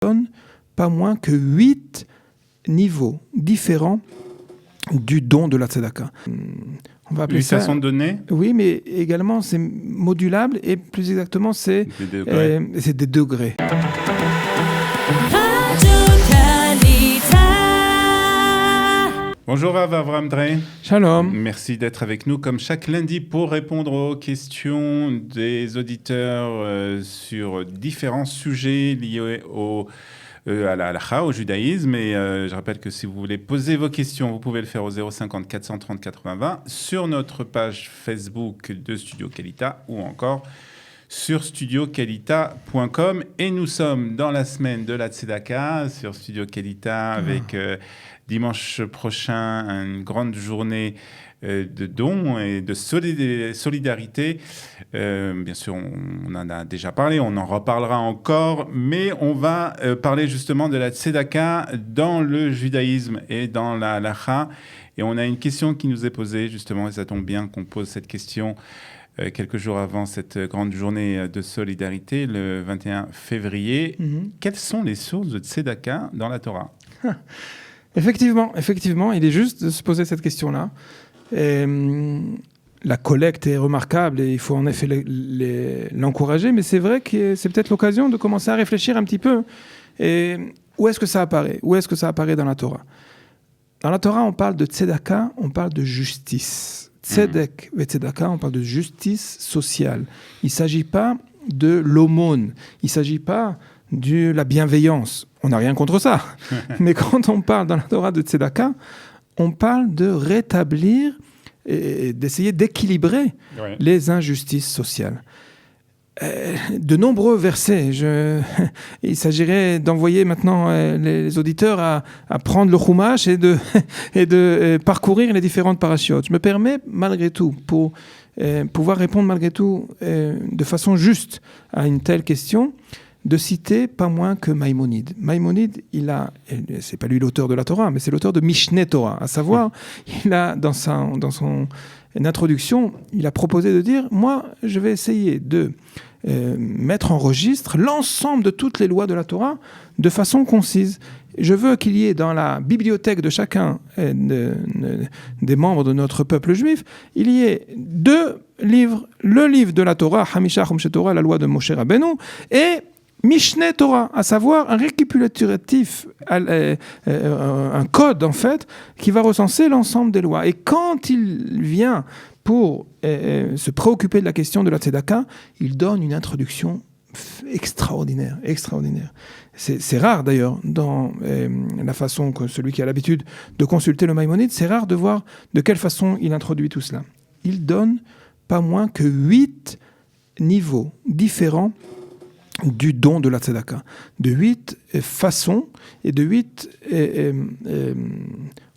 donne pas moins que 8 niveaux différents du don de la tzedaka. On va appeler 8 ça... façons de donner. Oui, mais également c'est modulable et plus exactement c'est des degrés. Bonjour Rav Avraham Drey. Shalom. Merci d'être avec nous comme chaque lundi pour répondre aux questions des auditeurs sur différents sujets liés à la halakha, au judaïsme. Et je rappelle que si vous voulez poser vos questions, vous pouvez le faire au 050 430 80 20 sur notre page Facebook de Studio Kalita ou encore sur studiokalita.com. Et nous sommes dans la semaine de la Tzedaka sur Studio Kalita avec dimanche prochain une grande journée de dons et de solidarité. Bien sûr, on en a déjà parlé, on en reparlera encore, mais on va parler justement de la tzedaka dans le judaïsme et dans la halakha. Et on a une question qui nous est posée justement, et ça tombe bien qu'on pose cette question quelques jours avant cette grande journée de solidarité, le 21 février. Quelles sont les sources de tzedaka dans la Torah ? Effectivement, il est juste de se poser cette question-là. La collecte est remarquable et il faut en effet l'encourager, mais c'est vrai que c'est peut-être l'occasion de commencer à réfléchir un petit peu. Et où est-ce que ça apparaît ? Où est-ce que ça apparaît dans la Torah ? Dans la Torah, on parle de tzedaka, on parle de justice. Tzedek et tzedaka, on parle de justice sociale. Il ne s'agit pas de l'aumône, il ne s'agit pas de la bienveillance. On n'a rien contre ça. Mais quand on parle dans la Torah de tzedaka, on parle de rétablir et d'essayer d'équilibrer les injustices sociales. De nombreux versets, il s'agirait d'envoyer maintenant les auditeurs à prendre le Chumash et de parcourir les différentes parachiotes. Je me permets malgré tout, pour pouvoir répondre malgré tout de façon juste à une telle question, de citer pas moins que Maïmonide. Maïmonide, c'est pas lui l'auteur de la Torah, mais c'est l'auteur de Mishneh Torah. À savoir, il a dans son introduction, il a proposé de dire, moi, je vais essayer de mettre en registre l'ensemble de toutes les lois de la Torah de façon concise. Je veux qu'il y ait dans la bibliothèque de chacun des membres de notre peuple juif, il y ait 2 livres, le livre de la Torah, Hamisha Chumshe Torah, la loi de Moshe Rabbeinu, et Mishneh Torah, à savoir un récapitulatif, un code en fait, qui va recenser l'ensemble des lois. Et quand il vient pour se préoccuper de la question de la tzedaka, il donne une introduction extraordinaire. C'est rare d'ailleurs, dans la façon que celui qui a l'habitude de consulter le Maïmonide, c'est rare de voir de quelle façon il introduit tout cela. Il donne pas moins que 8 niveaux différents du don de la tzedaka, de 8 façons et de 8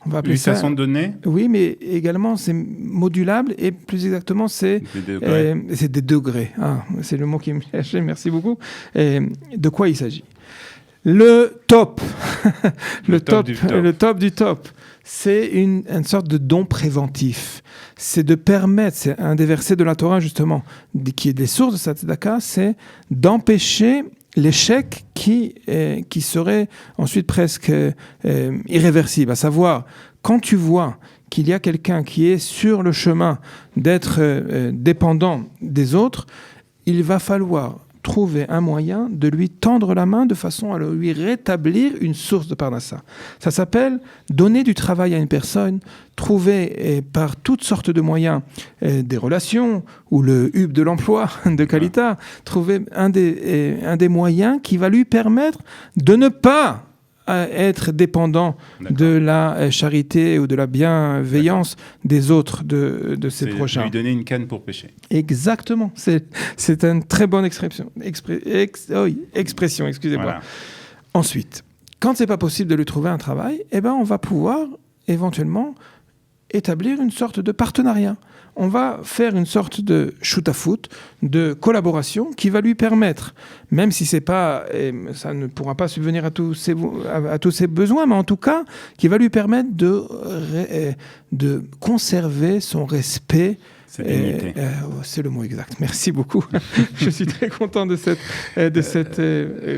on va appeler 8 ça... façons de donner. Oui, mais également c'est modulable et plus exactement c'est des degrés. C'est le mot qui me lâchait, merci beaucoup. De quoi il s'agit ? Le top, le top du top, c'est une sorte de don préventif. C'est de permettre, c'est un des versets de la Torah justement, qui est des sources de cette tzedaka, c'est d'empêcher l'échec qui serait ensuite presque irréversible. À savoir, quand tu vois qu'il y a quelqu'un qui est sur le chemin d'être dépendant des autres, il va falloir trouver un moyen de lui tendre la main de façon à lui rétablir une source de parnassa. Ça s'appelle donner du travail à une personne, trouver par toutes sortes de moyens des relations ou le hub de l'emploi de Kalita, trouver un des moyens qui va lui permettre de ne pas être dépendant de la charité ou de la bienveillance des autres, de ses prochains. Lui donner une canne pour pêcher. Exactement. C'est une très bonne expression, excusez-moi. Voilà. Ensuite, quand c'est pas possible de lui trouver un travail, on va pouvoir éventuellement établir une sorte de partenariat. on va faire une sorte de shoot-à-foot, de collaboration qui va lui permettre, même si c'est pas, ça ne pourra pas subvenir à tous ses besoins, mais en tout cas, qui va lui permettre de conserver son respect. C'est le mot exact. Merci beaucoup. Je suis très content de cette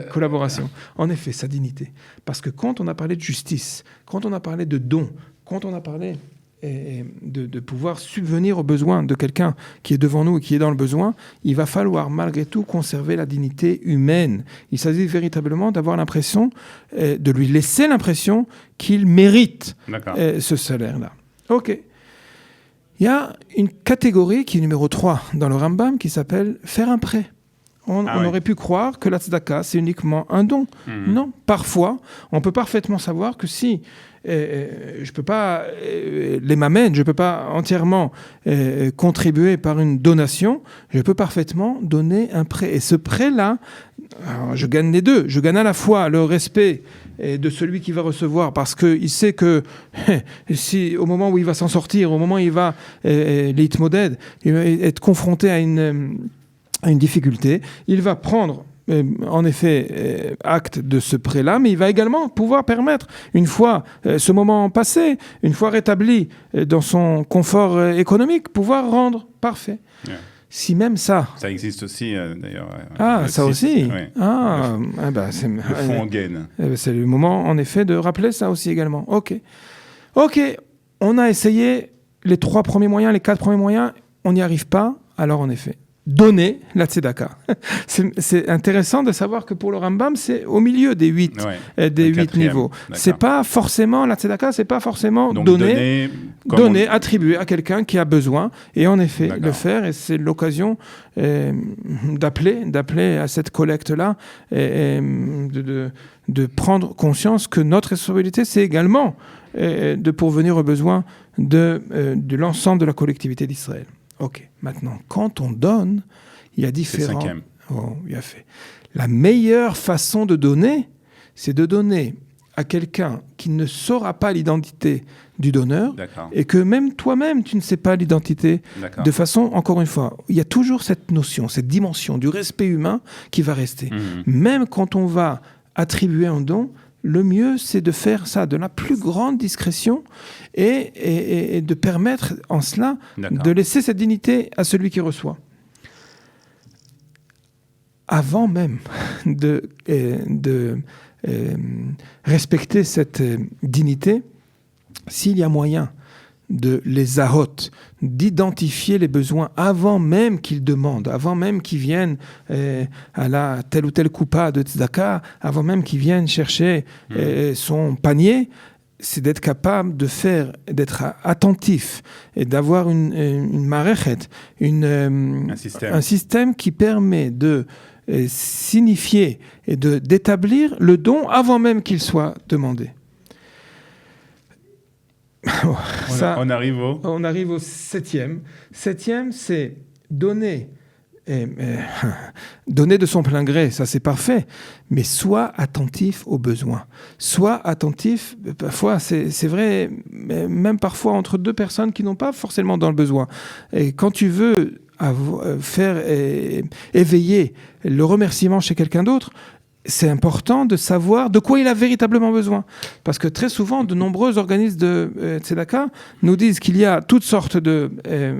collaboration. En effet, sa dignité. Parce que quand on a parlé de justice, quand on a parlé de don, quand on a parlé de pouvoir subvenir aux besoins de quelqu'un qui est devant nous et qui est dans le besoin, il va falloir malgré tout conserver la dignité humaine. Il s'agit véritablement d'avoir l'impression, de lui laisser l'impression qu'il mérite ce salaire-là. OK. Il y a une catégorie qui est numéro 3 dans le Rambam qui s'appelle faire un prêt. On aurait pu croire que la tzedaka, c'est uniquement un don. Non, parfois, on peut parfaitement savoir que si je peux pas les mamènes, je peux pas entièrement contribuer par une donation, je peux parfaitement donner un prêt. Et ce prêt-là, je gagne les deux. Je gagne à la fois le respect de celui qui va recevoir, parce qu'il sait que si au moment où il va s'en sortir, au moment où il va l'itmoded, il va être confronté à une difficulté, il va prendre en effet acte de ce prêt-là, mais il va également pouvoir permettre, une fois ce moment passé, une fois rétabli dans son confort économique, pouvoir rendre parfait. Yeah. Si même ça... Ça existe aussi, d'ailleurs. Ça aussi ouais. C'est, le fonds en gaine. C'est le moment, en effet, de rappeler ça aussi également. OK, on a essayé les 3 premiers moyens, les 4 premiers moyens, on n'y arrive pas, alors en effet, donner la tzedaka. C'est intéressant de savoir que pour le Rambam, c'est au milieu des 8 niveaux. C'est pas forcément, la tzedaka, c'est pas forcément donner, attribuer à quelqu'un qui a besoin, et en effet, le faire, et c'est l'occasion d'appeler à cette collecte-là, de prendre conscience que notre responsabilité, c'est également de pourvenir aux besoins de l'ensemble de la collectivité d'Israël. OK. Maintenant, quand on donne, il y a différents... C'est le 5e. Il a fait. La meilleure façon de donner, c'est de donner à quelqu'un qui ne saura pas l'identité du donneur, et que même toi-même, tu ne sais pas l'identité, de façon, encore une fois, il y a toujours cette notion, cette dimension du respect humain qui va rester. Même quand on va attribuer un don, le mieux, c'est de faire ça de la plus grande discrétion et de permettre en cela de laisser cette dignité à celui qui reçoit. Avant même de respecter cette dignité, s'il y a moyen de les ahot, d'identifier les besoins avant même qu'ils demandent, avant même qu'ils viennent à la telle ou telle coupa de tzedaka, avant même qu'ils viennent chercher son panier, c'est d'être capable d'être attentif et d'avoir une marechet, un système qui permet de signifier et d'établir le don avant même qu'il soit demandé. On arrive au 7e. 7e, c'est donner de son plein gré, ça c'est parfait, mais sois attentif aux besoins. Sois attentif, parfois, c'est vrai, même parfois entre 2 personnes qui n'ont pas forcément dans le besoin. Et quand tu veux faire éveiller le remerciement chez quelqu'un d'autre, c'est important de savoir de quoi il a véritablement besoin. Parce que très souvent, de nombreux organismes de tzedaka nous disent qu'il y a toutes sortes de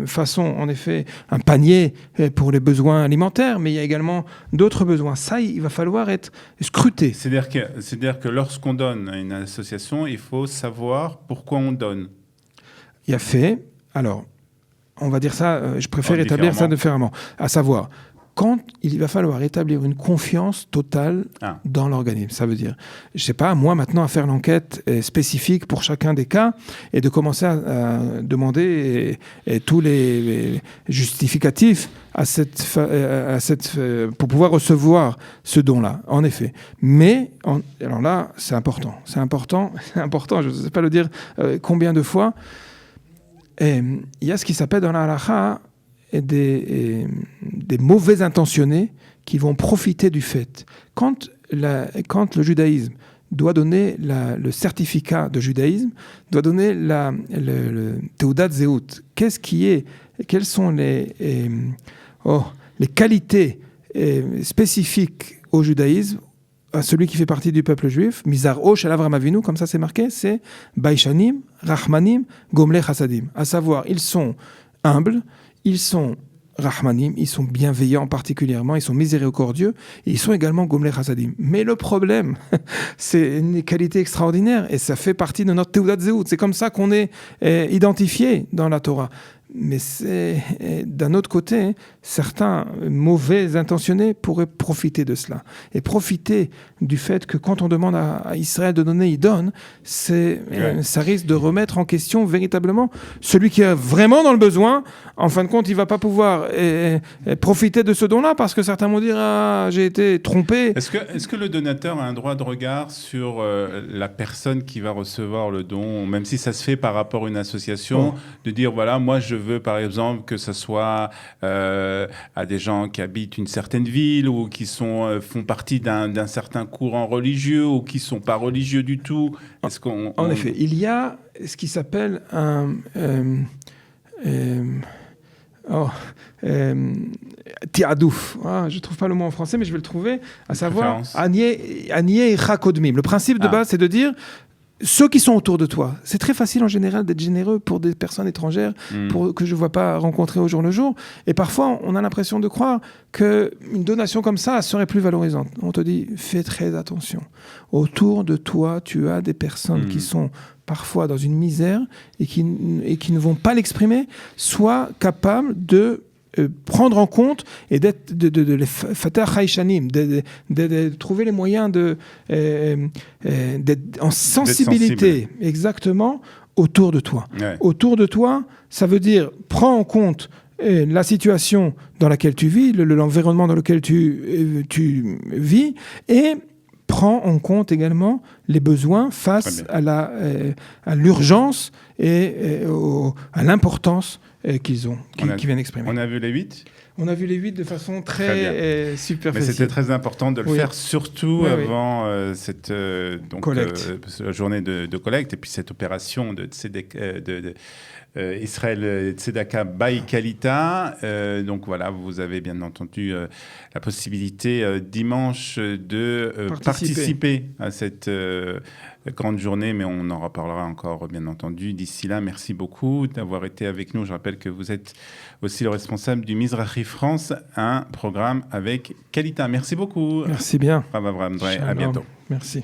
façons, en effet, un panier pour les besoins alimentaires, mais il y a également d'autres besoins. Ça, il va falloir être scruté. C'est-à-dire que lorsqu'on donne à une association, il faut savoir pourquoi on donne. Il y a fait, alors, on va dire ça, je préfère établir ça différemment, à savoir... Quand il va falloir établir une confiance totale dans l'organisme. Ça veut dire, je ne sais pas, moi maintenant à faire l'enquête spécifique pour chacun des cas et de commencer à demander tous les justificatifs pour pouvoir recevoir ce don-là, en effet. Mais, alors là, c'est important, je ne sais pas le dire combien de fois. Il y a ce qui s'appelle dans la halakha des mauvais intentionnés qui vont profiter du fait. Quand le judaïsme doit donner le certificat de judaïsme, doit donner le Teudat Zehut, qu'est-ce qui est quelles sont les qualités spécifiques au judaïsme, à celui qui fait partie du peuple juif, Mizar O Shel Avram Avinu, comme ça c'est marqué, c'est Baishanim, Rachmanim, Gomle Chassadim. À savoir, ils sont humbles, ils sont Rahmanim, ils sont bienveillants particulièrement, ils sont miséricordieux, et ils sont également Gomle Chassadim. Mais le problème, c'est une qualité extraordinaire, et ça fait partie de notre Teudat Zeut. C'est comme ça qu'on est identifié dans la Torah. Mais d'un autre côté, certains mauvais intentionnés pourraient profiter de cela. Et profiter du fait que quand on demande à Israël de donner, il donne, ça risque de remettre en question véritablement celui qui est vraiment dans le besoin. En fin de compte, il ne va pas pouvoir profiter de ce don-là parce que certains vont dire « Ah, j'ai été trompé ». Est-ce que le donateur a un droit de regard sur la personne qui va recevoir le don, même si ça se fait par rapport à une association, de dire « Voilà, moi je veux par exemple que ce soit à des gens qui habitent une certaine ville ou qui font partie d'un certain courant religieux ou qui ne sont pas religieux du tout ». En effet, il y a ce qui s'appelle un... tiadouf. Je ne trouve pas le mot en français, mais je vais le trouver, à savoir Anieh Icha Kodmim. Le principe de base, c'est de dire ceux qui sont autour de toi. C'est très facile en général d'être généreux pour des personnes étrangères que je ne vois pas rencontrer au jour le jour. Et parfois, on a l'impression de croire qu'une donation comme ça serait plus valorisante. On te dit, fais très attention. Autour de toi, tu as des personnes qui sont parfois dans une misère et qui ne vont pas l'exprimer. Sois capable de prendre en compte et de les fater haïchanim, de trouver les moyens d'être en sensibilité exactement autour de toi. Ouais. Autour de toi, ça veut dire prends en compte la situation dans laquelle tu vis, l'environnement dans lequel tu vis, et prends en compte également les besoins face à l'urgence et à l'importance qu'ils ont, qui viennent exprimer. On a vu les 8 ? On a vu les 8 de façon très superficielle. Mais c'était très important de le faire, surtout avant cette journée de collecte et puis cette opération de Israël Tzedaka by Kalita. Donc voilà, vous avez bien entendu la possibilité dimanche de participer à cette grande journée, mais on en reparlera encore bien entendu. D'ici là, merci beaucoup d'avoir été avec nous. Je rappelle que vous êtes aussi le responsable du Mizrahi France, un programme avec Kalita. Merci beaucoup. Merci bien. À bientôt. Merci.